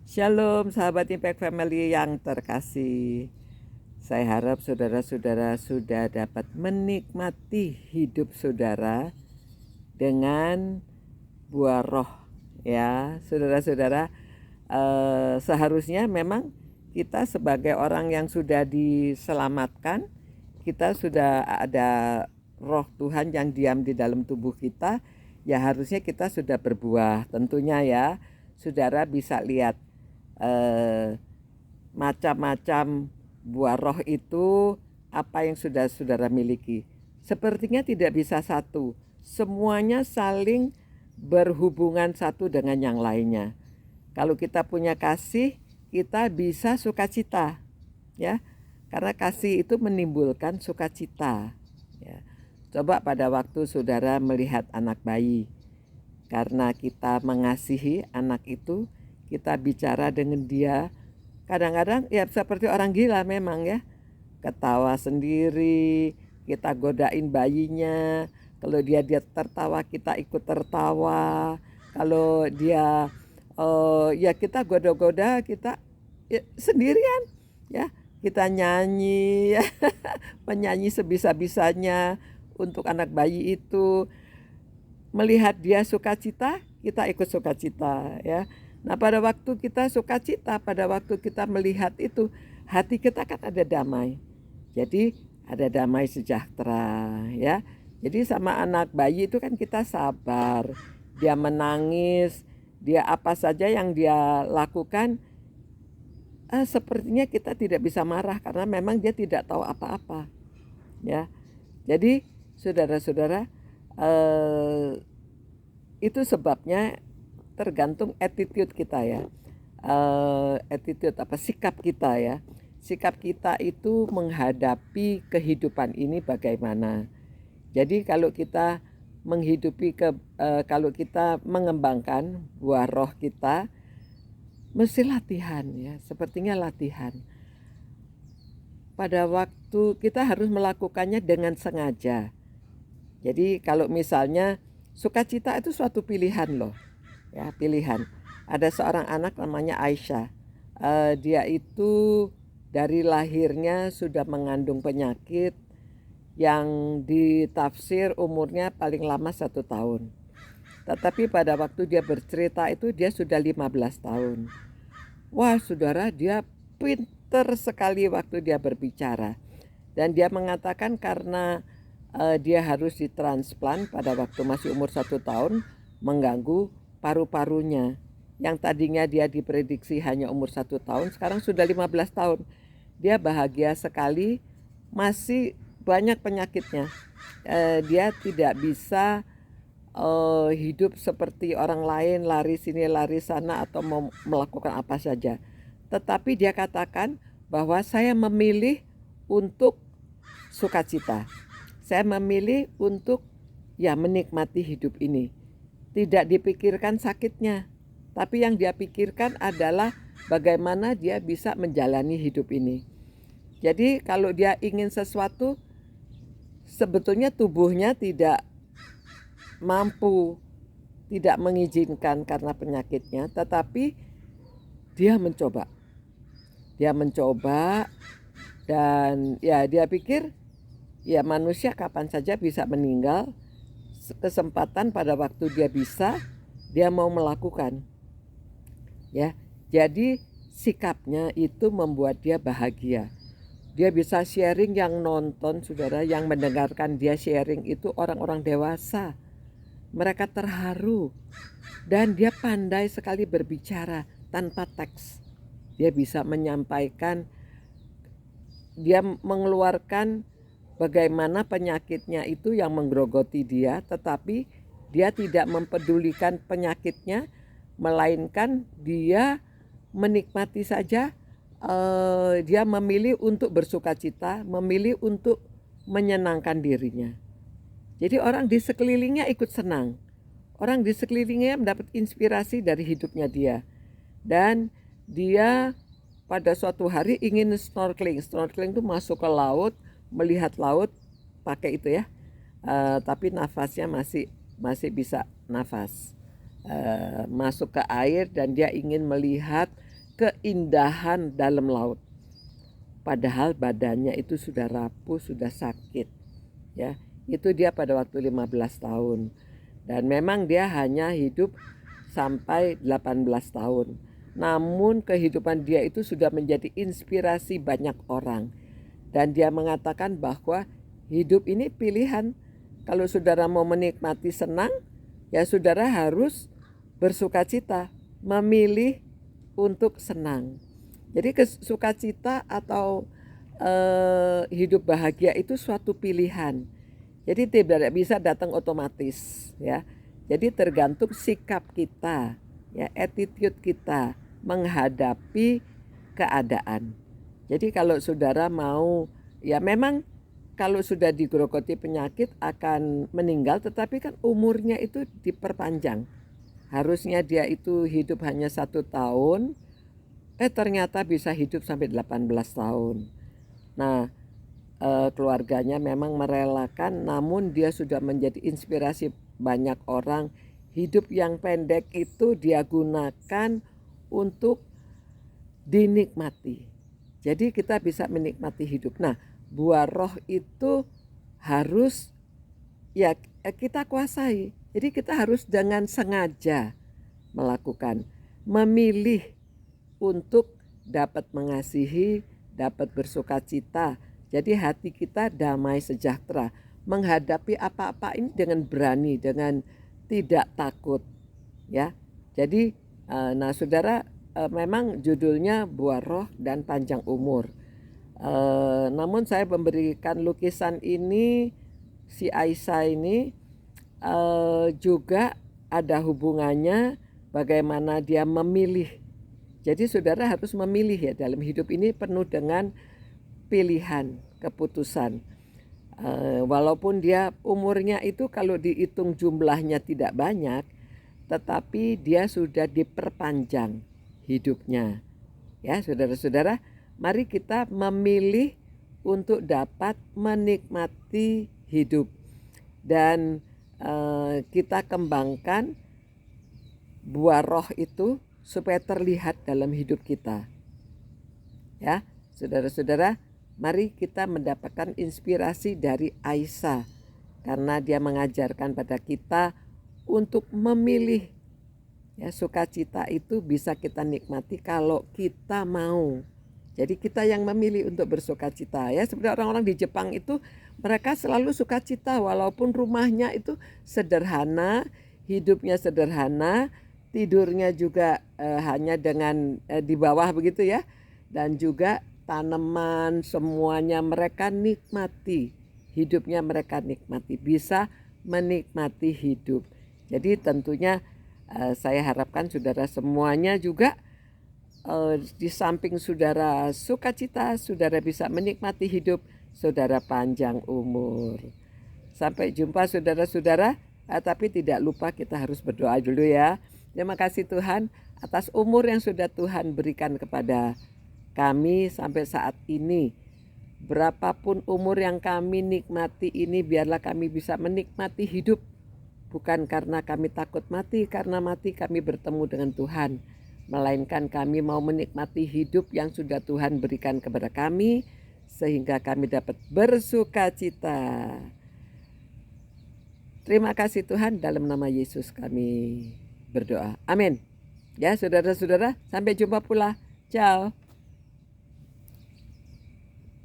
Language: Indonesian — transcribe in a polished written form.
Shalom sahabat Impact Family yang terkasih. Saya harap saudara-saudara sudah dapat menikmati hidup saudara dengan buah roh ya. Saudara-saudara, seharusnya memang kita sebagai orang yang sudah diselamatkan, kita sudah ada roh Tuhan yang diam di dalam tubuh kita, ya harusnya kita sudah berbuah tentunya ya. Saudara bisa lihat macam-macam buah roh itu apa yang sudah saudara miliki. Sepertinya tidak bisa satu, semuanya saling berhubungan satu dengan yang lainnya. Kalau kita punya kasih, kita bisa sukacita, ya, karena kasih itu menimbulkan sukacita. Ya. Coba pada waktu saudara melihat anak bayi, karena kita mengasihi anak itu, kita bicara dengan dia. Kadang-kadang ya seperti orang gila memang ya. Ketawa sendiri, kita godain bayinya. Kalau dia tertawa, kita ikut tertawa. Kalau dia ya kita goda-goda, kita ya, sendirian ya. Kita nyanyi ya. Menyanyi sebisa-bisanya untuk anak bayi itu. Melihat dia sukacita, kita ikut sukacita ya. Nah, pada waktu kita sukacita, pada waktu kita melihat itu, hati kita kan ada damai. Jadi ada damai sejahtera ya. Jadi sama anak bayi itu kan kita sabar. Dia menangis, dia apa saja yang dia lakukan, sepertinya kita tidak bisa marah karena memang dia tidak tahu apa-apa ya. Jadi saudara-saudara, itu sebabnya tergantung attitude kita ya. Attitude apa, sikap kita ya. Sikap kita itu menghadapi kehidupan ini bagaimana. Jadi kalau kita kalau kita mengembangkan buah roh kita, mesti latihan ya, sepertinya latihan. Pada waktu kita harus melakukannya dengan sengaja. Jadi kalau misalnya sukacita itu suatu pilihan loh, ya pilihan. Ada seorang anak namanya Aisyah. Dia itu dari lahirnya sudah mengandung penyakit yang ditafsir umurnya paling lama 1 tahun. Tetapi pada waktu dia bercerita itu dia sudah 15 tahun. Wah saudara, dia pinter sekali waktu dia berbicara. Dan dia mengatakan karena dia harus ditransplant pada waktu masih umur 1 tahun, mengganggu paru-parunya. Yang tadinya dia diprediksi hanya umur 1 tahun, sekarang sudah 15 tahun. Dia bahagia sekali, masih banyak penyakitnya. Dia tidak bisa hidup seperti orang lain, lari sini lari sana atau mau melakukan apa saja. Tetapi dia katakan bahwa saya memilih untuk sukacita. Saya memilih untuk ya menikmati hidup ini. Tidak dipikirkan sakitnya, tapi yang dia pikirkan adalah bagaimana dia bisa menjalani hidup ini. Jadi kalau dia ingin sesuatu, sebetulnya tubuhnya tidak mampu, tidak mengizinkan karena penyakitnya, tetapi dia mencoba. Dia mencoba dan ya dia pikir ya manusia kapan saja bisa meninggal. Kesempatan pada waktu dia bisa, dia mau melakukan. Ya. Jadi sikapnya itu membuat dia bahagia. Dia bisa sharing, yang nonton saudara, yang mendengarkan dia sharing itu orang-orang dewasa. Mereka terharu dan dia pandai sekali berbicara tanpa teks. Dia bisa menyampaikan, dia mengeluarkan bagaimana penyakitnya itu yang menggerogoti dia, tetapi dia tidak mempedulikan penyakitnya, melainkan dia menikmati saja. Dia memilih untuk bersukacita, memilih untuk menyenangkan dirinya. Jadi orang di sekelilingnya ikut senang. Orang di sekelilingnya mendapat inspirasi dari hidupnya dia. Dan dia pada suatu hari ingin snorkeling. Snorkeling itu masuk ke laut, melihat laut pakai itu ya. Tapi nafasnya masih bisa nafas. Masuk ke air dan dia ingin melihat keindahan dalam laut. Padahal badannya itu sudah rapuh, sudah sakit. Ya, itu dia pada waktu 15 tahun. Dan memang dia hanya hidup sampai 18 tahun. Namun kehidupan dia itu sudah menjadi inspirasi banyak orang. Dan dia mengatakan bahwa hidup ini pilihan. Kalau saudara mau menikmati senang, ya saudara harus bersukacita, memilih untuk senang. Jadi sukacita atau hidup bahagia itu suatu pilihan. Jadi tidak bisa datang otomatis, ya. Jadi tergantung sikap kita, ya, attitude kita menghadapi keadaan. Jadi kalau saudara mau, ya memang kalau sudah digerogoti penyakit akan meninggal, tetapi kan umurnya itu diperpanjang. Harusnya dia itu hidup hanya 1 tahun, ternyata bisa hidup sampai 18 tahun. Nah, keluarganya memang merelakan, namun dia sudah menjadi inspirasi banyak orang. Hidup yang pendek itu dia gunakan untuk dinikmati. Jadi kita bisa menikmati hidup. Nah, buah roh itu harus ya kita kuasai. Jadi kita harus dengan sengaja melakukan, memilih untuk dapat mengasihi, dapat bersukacita. Jadi hati kita damai sejahtera, menghadapi apa-apa ini dengan berani, dengan tidak takut, ya. Jadi nah saudara, memang judulnya buah roh dan panjang umur. Namun saya memberikan lukisan ini, si Aisyah ini juga ada hubungannya bagaimana dia memilih. Jadi saudara harus memilih, ya, dalam hidup ini penuh dengan pilihan, keputusan. Walaupun dia umurnya itu kalau dihitung jumlahnya tidak banyak, tetapi dia sudah diperpanjang hidupnya. Ya, saudara-saudara, mari kita memilih untuk dapat menikmati hidup dan kita kembangkan buah roh itu supaya terlihat dalam hidup kita. Ya, saudara-saudara, mari kita mendapatkan inspirasi dari Aisyah karena dia mengajarkan pada kita untuk memilih. Ya, sukacita itu bisa kita nikmati kalau kita mau. Jadi kita yang memilih untuk bersukacita, ya. Seperti orang-orang di Jepang itu, mereka selalu sukacita walaupun rumahnya itu sederhana, hidupnya sederhana, tidurnya juga hanya dengan di bawah begitu, ya. Dan juga tanaman semuanya mereka nikmati, hidupnya mereka nikmati, bisa menikmati hidup. Jadi tentunya saya harapkan saudara semuanya juga di samping saudara sukacita, saudara bisa menikmati hidup, saudara panjang umur. Sampai jumpa saudara-saudara, tapi tidak lupa kita harus berdoa dulu, ya. Terima kasih Tuhan atas umur yang sudah Tuhan berikan kepada kami sampai saat ini. Berapapun umur yang kami nikmati ini, biarlah kami bisa menikmati hidup. Bukan karena kami takut mati, karena mati kami bertemu dengan Tuhan. Melainkan kami mau menikmati hidup yang sudah Tuhan berikan kepada kami, sehingga kami dapat bersukacita. Terima kasih Tuhan, dalam nama Yesus kami berdoa. Amin. Ya saudara-saudara, sampai jumpa pula. Ciao.